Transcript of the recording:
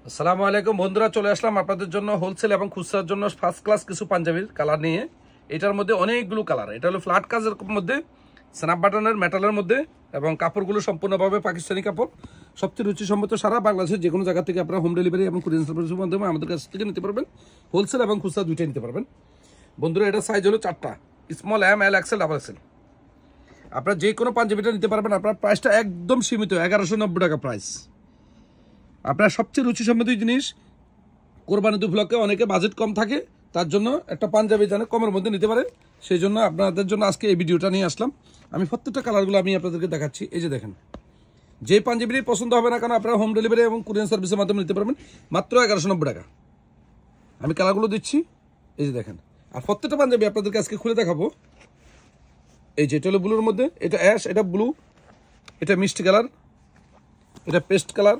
আসসালামু আলাইকুম বন্ধুরা, চলে আসলাম আপনাদের জন্য হোলসেল এবং খুচরার জন্য ফার্স্ট ক্লাস কিছু পাঞ্জাবির কালার নিয়ে। এটার মধ্যে অনেকগুলো কালার। এটা হলো ফ্ল্যাট কাজের মধ্যে, স্ন্যাপ বাটনের মেটালের মধ্যে, এবং কাপড়গুলো সম্পূর্ণভাবে পাকিস্তানি কাপড়। সবচেয়ে রুচিসম্মত সারা বাংলাদেশের যে কোনো জায়গা থেকে আপনারা হোম ডেলিভারি এবং কুরিয়ার সার্ভিসের মাধ্যমে আমাদের কাছ থেকে নিতে পারবেন। হোলসেল এবং খুচরা দুইটাই নিতে পারবেন। বন্ধুরা, এটা সাইজ হলো 4টা, স্মল, এম, এল, এক্সেল, ডাবল এক্সেল। আপনারা যে কোনো পাঞ্জাবিটা নিতে পারবেন। আপনার প্রাইসটা একদম সীমিত, 1190 টাকা প্রাইস। আপনার সবচেয়ে রুচিসম্মত জিনিস, কোরবানি উপলক্ষে অনেকে বাজেট কম থাকে, তার জন্য একটা পাঞ্জাবি যেন কমের মধ্যে নিতে পারে, সেই জন্য আপনাদের জন্য আজকে এই ভিডিওটা নিয়ে আসলাম। আমি প্রত্যেকটা কালারগুলো আমি আপনাদেরকে দেখাচ্ছি। এই যে দেখেন, যে পাঞ্জাবিটাই পছন্দ হবে না কেন আপনারা হোম ডেলিভারি এবং কুরিয়ার সার্ভিসের মাধ্যমে নিতে পারবেন মাত্র 1190 টাকা। আমি কালারগুলো দিচ্ছি, এই যে দেখেন। আর প্রত্যেকটা পাঞ্জাবি আপনাদেরকে আজকে খুলে দেখাবো। এই যে এটা হলো ব্লুর মধ্যে, এটা অ্যাশ, এটা ব্লু, এটা মিষ্টি কালার, এটা পেস্ট কালার,